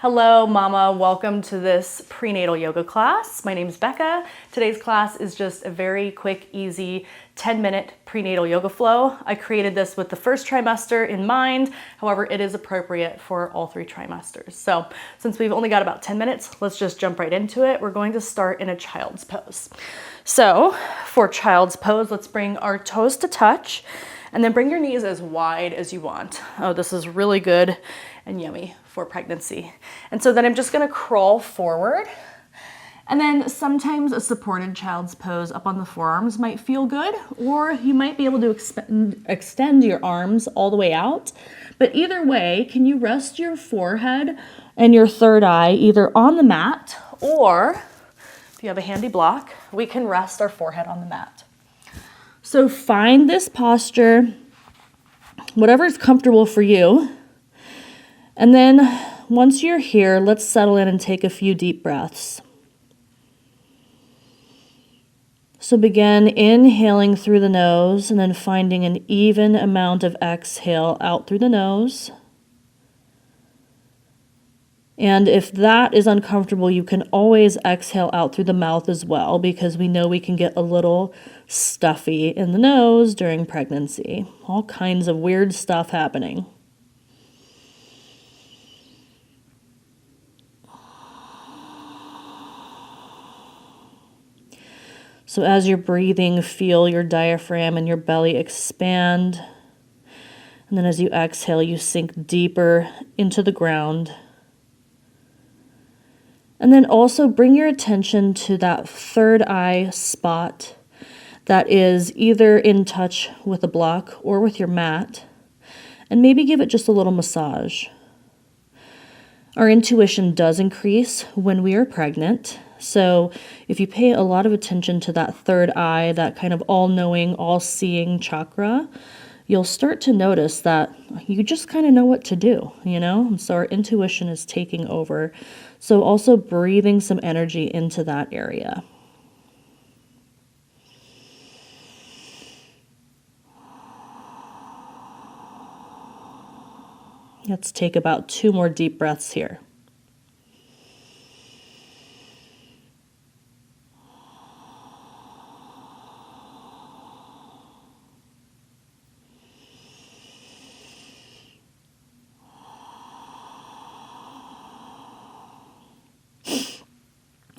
Hello, Mama. Welcome to this prenatal yoga class. My name is Becca. Today's class is just a very quick, easy 10-minute prenatal yoga flow. I created this with the first trimester in mind. However, it is appropriate for all 3 trimesters. So since we've only got about 10 minutes, let's just jump right into it. We're going to start in a child's pose. So for child's pose, let's bring our toes to touch and then bring your knees as wide as you want. Oh, this is really good and yummy for pregnancy. And so then I'm just gonna crawl forward. And then sometimes a supported child's pose up on the forearms might feel good, or you might be able to extend your arms all the way out. But either way, can you rest your forehead and your third eye either on the mat, or if you have a handy block, we can rest our forehead on the mat. So find this posture, whatever is comfortable for you. And then once you're here, let's settle in and take a few deep breaths. So begin inhaling through the nose and then finding an even amount of exhale out through the nose. And if that is uncomfortable, you can always exhale out through the mouth as well, because we know we can get a little stuffy in the nose during pregnancy. All kinds of weird stuff happening. So as you're breathing, feel your diaphragm and your belly expand. And then as you exhale, you sink deeper into the ground. And then also bring your attention to that third eye spot that is either in touch with a block or with your mat. And maybe give it just a little massage. Our intuition does increase when we are pregnant. So if you pay a lot of attention to that third eye, that kind of all-knowing, all-seeing chakra, you'll start to notice that you just kind of know what to do, you know? And so our intuition is taking over. So also breathing some energy into that area. Let's take about 2 more deep breaths here.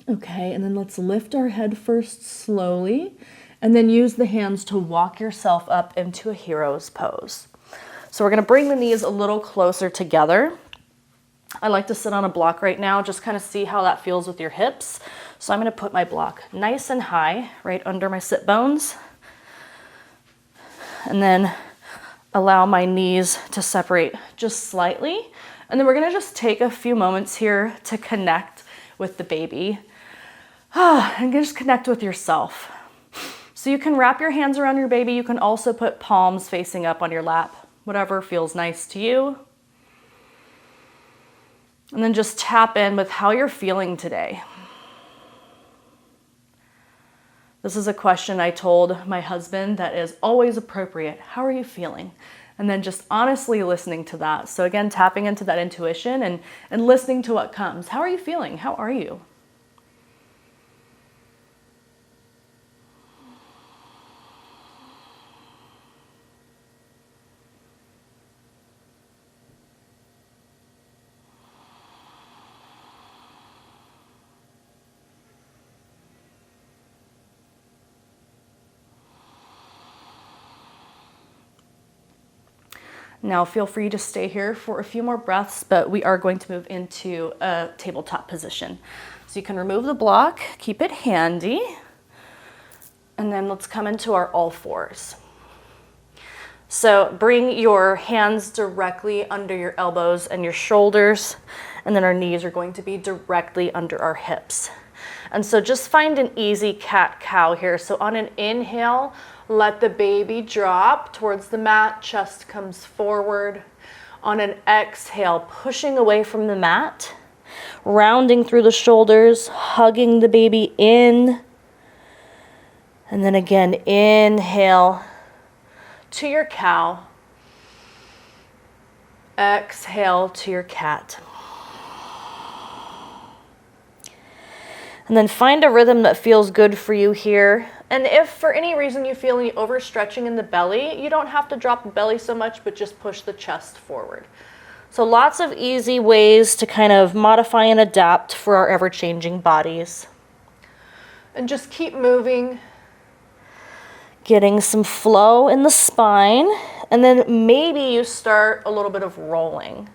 Okay, and then let's lift our head first slowly, and then use the hands to walk yourself up into a hero's pose. So we're gonna bring the knees a little closer together. I like to sit on a block right now, just kind of see how that feels with your hips. So I'm gonna put my block nice and high, right under my sit bones. And then allow my knees to separate just slightly. And then we're gonna just take a few moments here to connect with the baby. And just connect with yourself. So you can wrap your hands around your baby. You can also put palms facing up on your lap, whatever feels nice to you. And then just tap in with how you're feeling today. This is a question I told my husband that is always appropriate. How are you feeling? And then just honestly listening to that. So again, tapping into that intuition and listening to what comes. How are you feeling? How are you? Now feel free to stay here for a few more breaths, but we are going to move into a tabletop position. So you can remove the block, keep it handy, and then let's come into our all fours. So bring your hands directly under your elbows and your shoulders, and then our knees are going to be directly under our hips. And so just find an easy cat-cow here. So on an inhale, let the baby drop towards the mat, chest comes forward. On an exhale, pushing away from the mat, rounding through the shoulders, hugging the baby in. And then again, inhale to your cow. Exhale to your cat. And then find a rhythm that feels good for you here. And if for any reason you feel any overstretching in the belly, you don't have to drop the belly so much, but just push the chest forward. So lots of easy ways to kind of modify and adapt for our ever-changing bodies. And just keep moving. Getting some flow in the spine. And then maybe you start a little bit of rolling.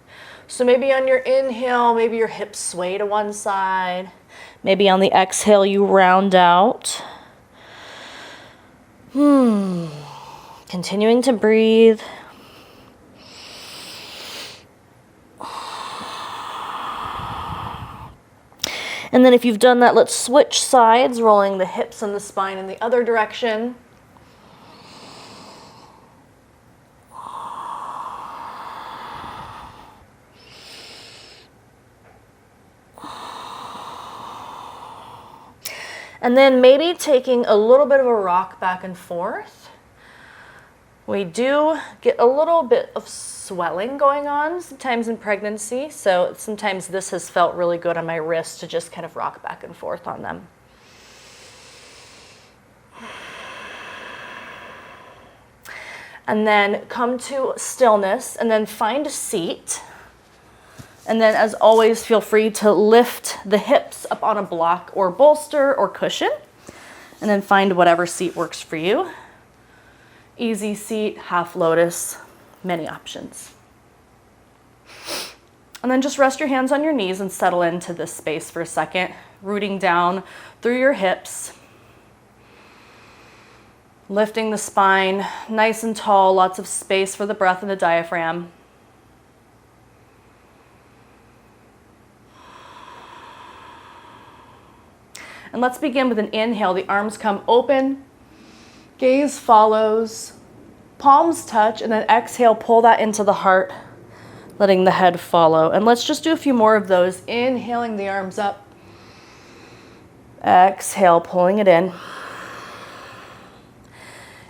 So maybe on your inhale, maybe your hips sway to one side. Maybe on the exhale, you round out. Continuing to breathe. And then if you've done that, let's switch sides, rolling the hips and the spine in the other direction. And then maybe taking a little bit of a rock back and forth. We do get a little bit of swelling going on sometimes in pregnancy, so sometimes this has felt really good on my wrist to just kind of rock back and forth on them. And then come to stillness, and then find a seat. And then, as always, feel free to lift the hips up on a block or bolster or cushion, and then find whatever seat works for you. Easy seat, half lotus, many options. And then just rest your hands on your knees and settle into this space for a second, rooting down through your hips, lifting the spine nice and tall, lots of space for the breath and the diaphragm. And let's begin with an inhale. The arms come open, gaze follows, palms touch, and then exhale, pull that into the heart, letting the head follow. And let's just do a few more of those. Inhaling the arms up, exhale, pulling it in.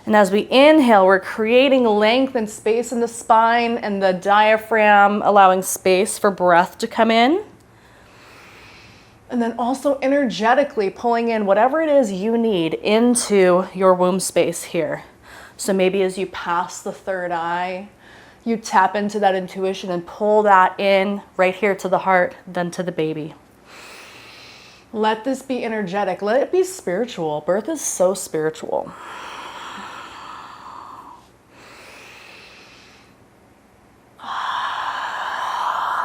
And as we inhale, we're creating length and space in the spine and the diaphragm, allowing space for breath to come in. And then also energetically pulling in whatever it is you need into your womb space here. So maybe as you pass the third eye, you tap into that intuition and pull that in right here to the heart, then to the baby. Let this be energetic. Let it be spiritual. Birth is so spiritual.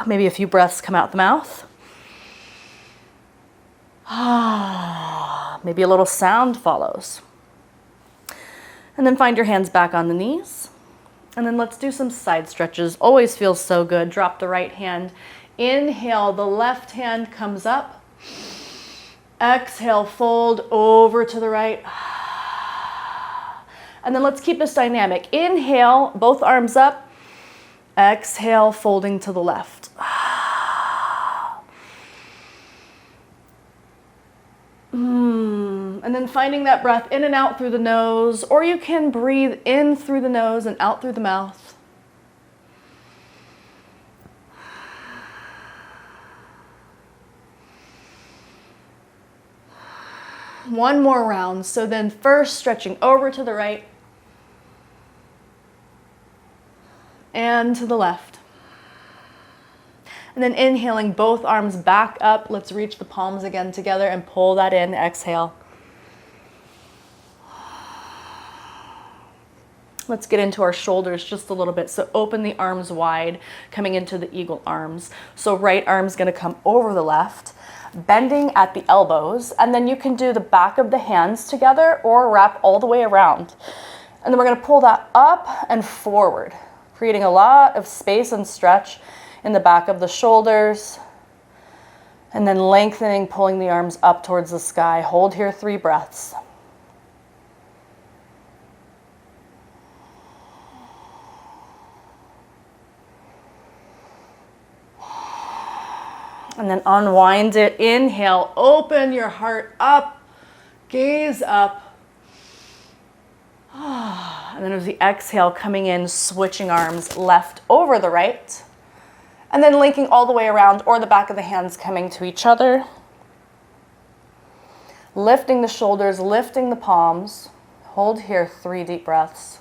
Maybe a few breaths come out the mouth. Maybe a little sound follows. And then find your hands back on the knees. And then let's do some side stretches. Always feels so good. Drop the right hand. Inhale, the left hand comes up. Exhale, fold over to the right. And then let's keep this dynamic. Inhale, both arms up. Exhale, folding to the left. And then finding that breath in and out through the nose, or you can breathe in through the nose and out through the mouth. One more round. So then first stretching over to the right and to the left. And then inhaling both arms back up. Let's reach the palms again together and pull that in. Exhale. Let's get into our shoulders just a little bit. So open the arms wide, coming into the eagle arms. So right arm's gonna come over the left, bending at the elbows, and then you can do the back of the hands together or wrap all the way around. And then we're gonna pull that up and forward, creating a lot of space and stretch in the back of the shoulders. And then lengthening, pulling the arms up towards the sky. Hold here 3 breaths. And then unwind it. Inhale, open your heart up, gaze up. And then with the exhale, coming in, switching arms left over the right. And then linking all the way around, or the back of the hands coming to each other. Lifting the shoulders, lifting the palms. Hold here 3 deep breaths.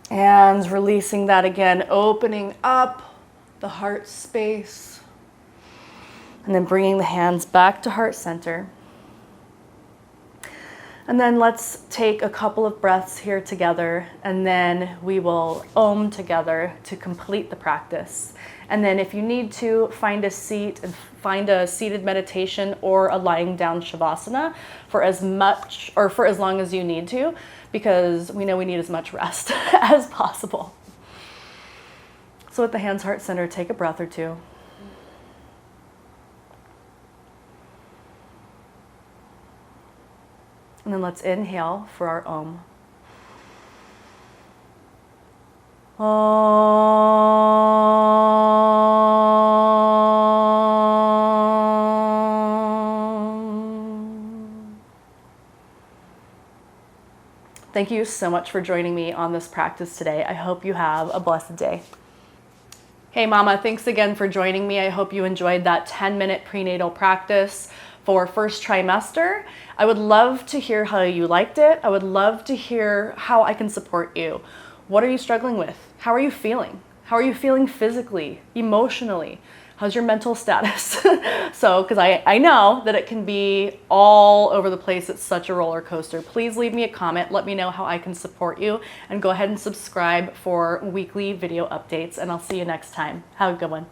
And releasing that again, opening up the heart space. And then bringing the hands back to heart center. And then let's take a couple of breaths here together, and then we will Om together to complete the practice. And then if you need to, find a seat and find a seated meditation or a lying down Shavasana for as much or for as long as you need to, because we know we need as much rest as possible. So with the hands heart center, take a breath or two. And then let's inhale for our Om. Om. Thank you so much for joining me on this practice today. I hope you have a blessed day. Hey mama, thanks again for joining me. I hope you enjoyed that 10-minute prenatal practice for first trimester. I would love to hear how you liked it. I would love to hear how I can support you. What are you struggling with? How are you feeling? How are you feeling physically, emotionally? How's your mental status? So, because I know that it can be all over the place. It's such a roller coaster. Please leave me a comment. Let me know how I can support you, and go ahead and subscribe for weekly video updates, and I'll see you next time. Have a good one.